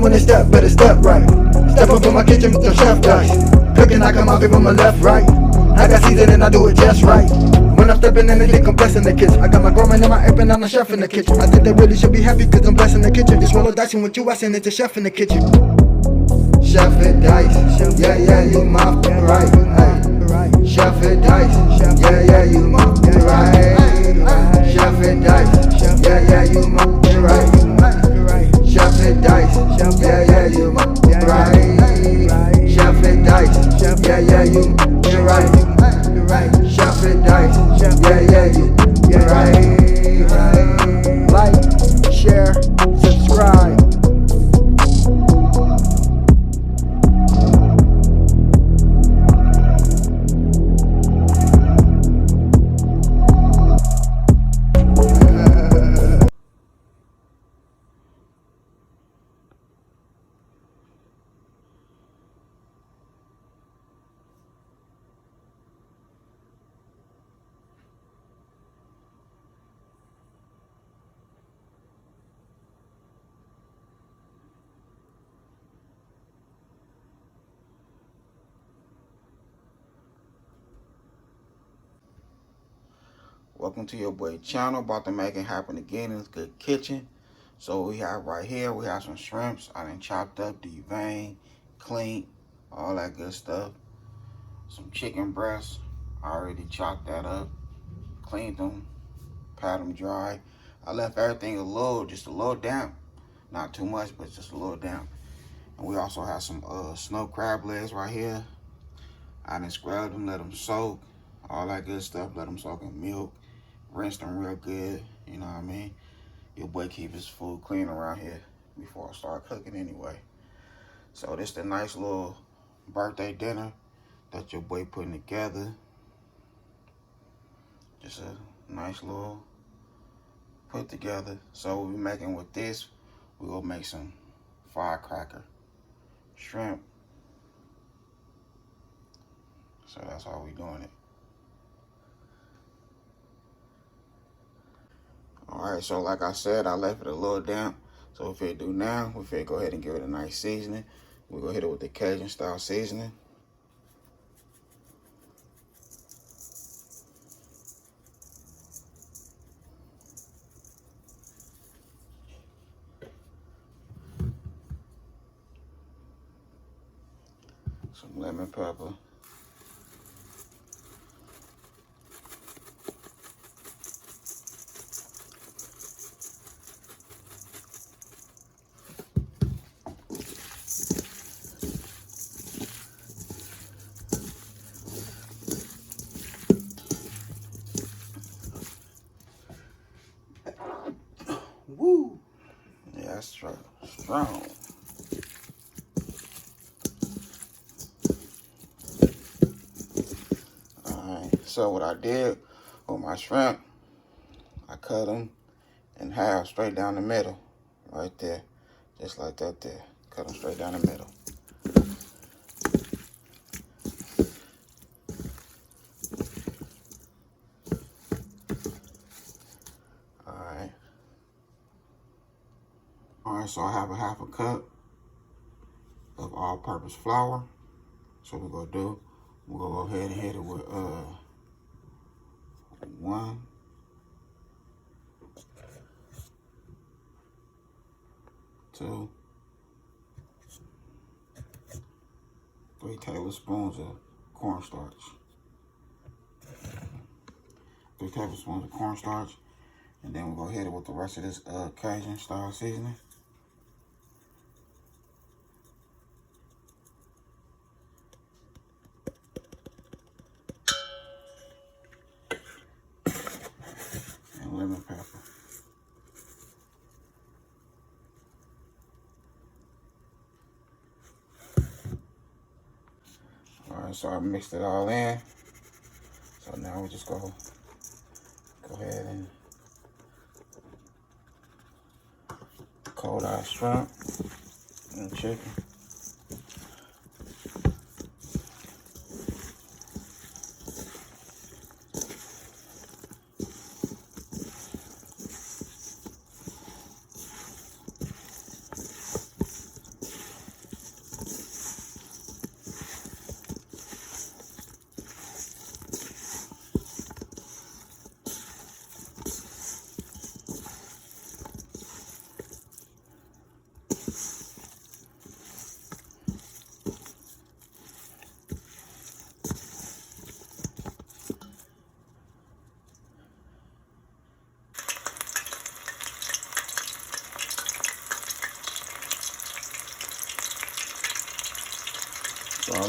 when they step, better step right. Step up in my kitchen with the chef dice. Cooking, I come out from my left, right. I got season and I do it just right. When I'm stepping in, they think I'm blessing the kitchen. I got my grandma and my app and I'm the chef in the kitchen. I think they really should be happy cause I'm blessing the kitchen. This roll of dicing with you, I send it to chef in the kitchen. Chef and dice, yeah, yeah, you my right. Hey. Chef and dice, yeah, yeah, you my right. Chef and dice, yeah, yeah, you my right. Chef and dice, yeah, yeah, you my right. Chef and dice, yeah, yeah, you right. Chef and dice, yeah, yeah, you right. Like, share, subscribe. Welcome to your boy channel, about to make it happen again in this good kitchen. So we have right here, we have some shrimps. I done chopped up, deveined, cleaned, all that good stuff. Some chicken breasts, I already chopped that up, cleaned them, pat them dry. I left everything just a little damp, not too much, but just a little damp. And we also have some snow crab legs right here. I done scrubbed them, let them soak, all that good stuff, let them soak in milk. Rinse them real good, you know what I mean? Your boy keep his food clean around here before I start cooking anyway. So this the nice little birthday dinner that your boy putting together. Just a nice little put together. So what we making with this, we gonna make some firecracker shrimp. So that's how we doing it. Alright, so like I said, I left it a little damp. So if it do now, we finna go ahead and give it a nice seasoning. We're gonna hit it with the Cajun style seasoning. Some lemon pepper. Woo! Yeah, that's strong. Alright, so what I did with my shrimp, I cut them in half straight down the middle. Right there. Just like that there. Cut them straight down the middle. Alright, so I have a half a cup of all-purpose flour. So what we're gonna do, we're gonna go ahead and hit it with 1, 2, 3 tablespoons of cornstarch. 3 tablespoons of cornstarch. And then we're gonna hit it with the rest of this Cajun style seasoning. And lemon pepper. Alright, so I mixed it all in. So now we just go ahead and coat our shrimp and chicken.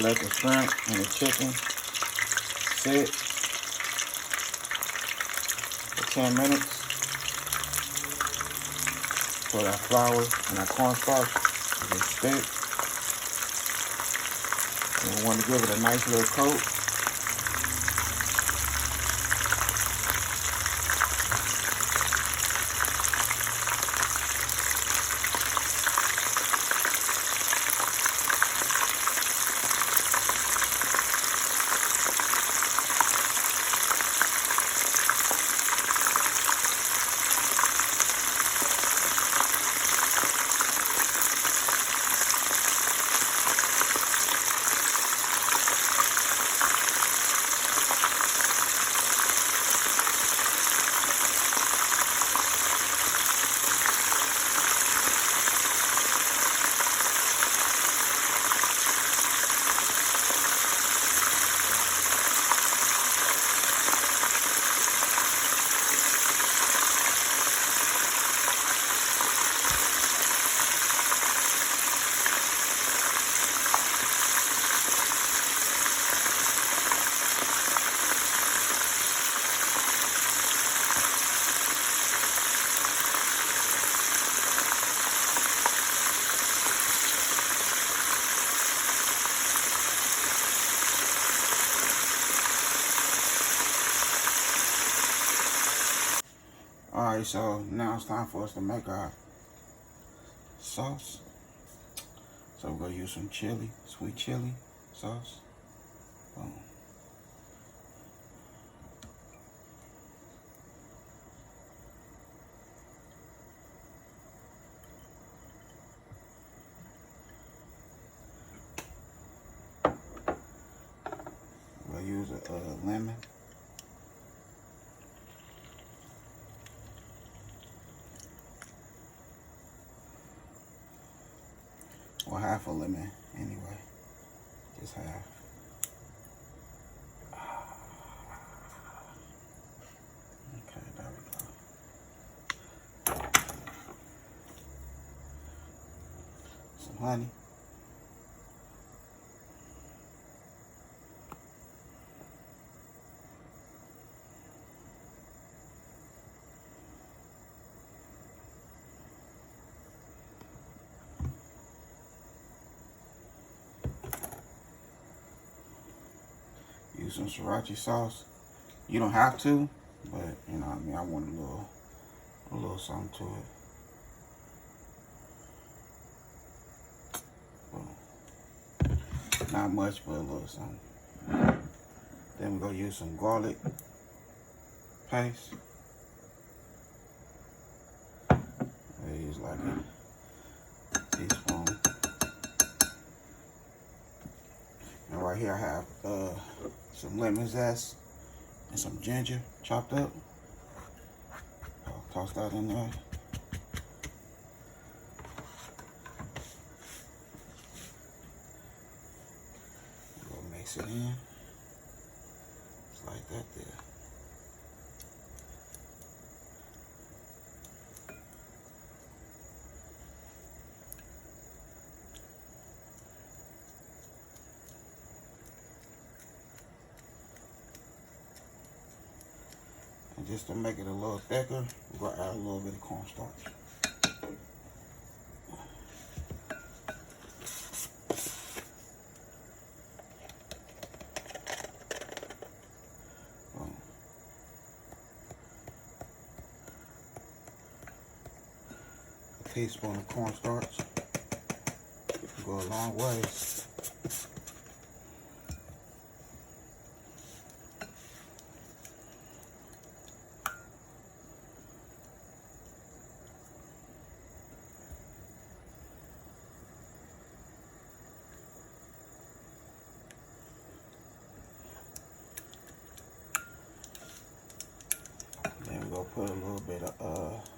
let the shrimp and the chicken sit for 10 minutes. So that flour and that cornstarch is thick. And we want to give it a nice little coat. Alright, so now it's time for us to make our sauce. So we're going to use some chili, sweet chili sauce. Boom. We'll use a lemon. Or half a lemon, anyway. Just half. Okay, there we go. Some honey. Use some sriracha sauce. You don't have to, but you know what I mean, I want a little something to it. Boom. Not much, but a little something. Then we're gonna use some garlic paste. I use like a teaspoon. And right here I have some lemon zest and some ginger chopped up. I'll toss that in there. We'll mix it in. Just like that there. And just to make it a little thicker, we're gonna add a little bit of cornstarch. A teaspoon of cornstarch go a long way. Then we're gonna put a little bit of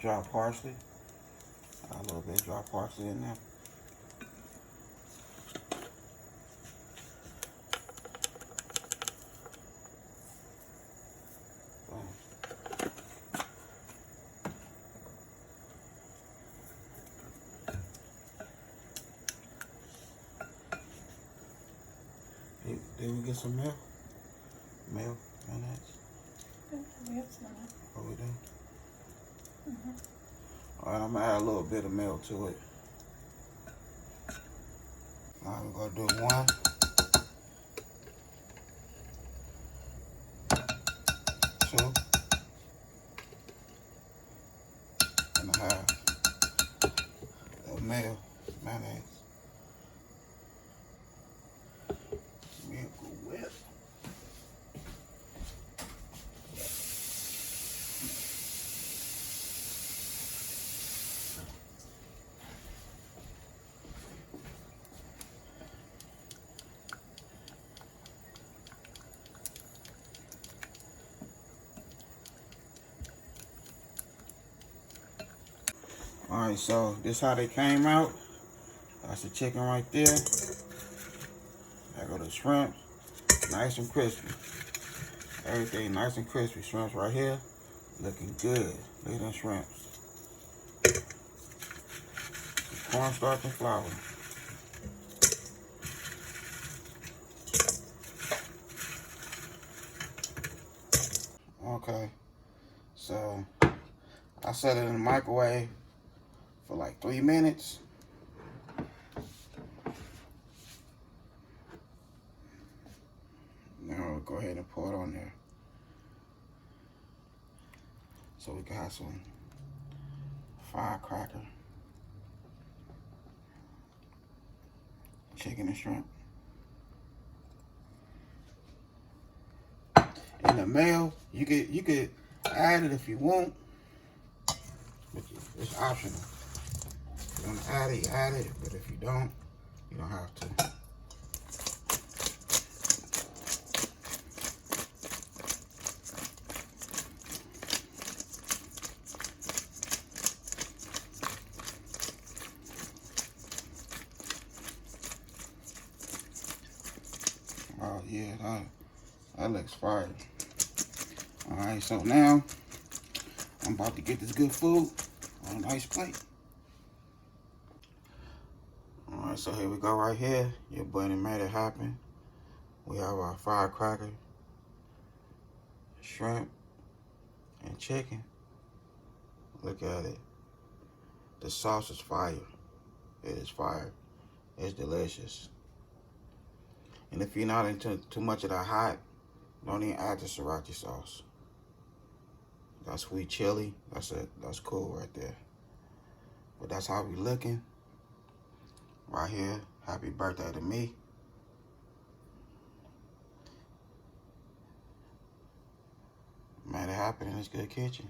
dry parsley. A little bit of dry parsley in there. Did we get some milk? Milk, mayonnaise? We have some. What we do? Alright, I'm gonna add a little bit of milk to it. Now we're gonna do 1, 2 and a half of milk, mayonnaise. Milk whip. Alright, so this how they came out. That's the chicken right there. There go the shrimp. Nice and crispy. Everything nice and crispy. Shrimps right here. Looking good. Look at them shrimps. Cornstarch and flour. Okay. So I set it in the microwave for like 3 minutes. Now we'll go ahead and pour it on there. So we can have some firecracker, chicken and shrimp. In the mayo, you could add it if you want, but it's optional. If you want to add it, you add it, but if you don't have to. Oh yeah, that looks fire. Alright, so now I'm about to get this good food on a nice plate. Alright, so here we go right here. Your buddy made it happen. We have our firecracker, shrimp, and chicken. Look at it. The sauce is fire. It is fire. It's delicious. And if you're not into too much of that hot, don't even add the sriracha sauce. That sweet chili, that's cool right there. But that's how we looking. Right here, happy birthday to me. Made it happen in this good kitchen.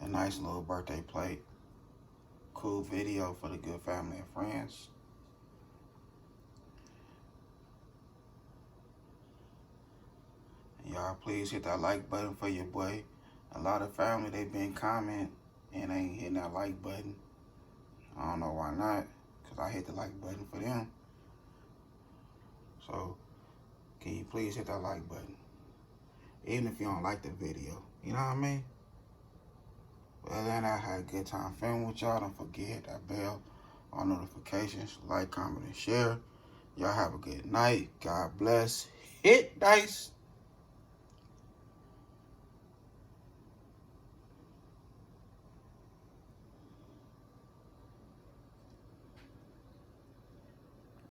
A nice little birthday plate. Cool video for the good family and friends. Y'all please hit that like button for your boy. A lot of family, they been commenting and ain't hitting that like button. I don't know why not, because I hit the like button for them. So, can you please hit that like button? Even if you don't like the video, you know what I mean? Well, then I had a good time filming with y'all. Don't forget, hit that bell, all notifications, like, comment, and share. Y'all have a good night. God bless. Hit dice.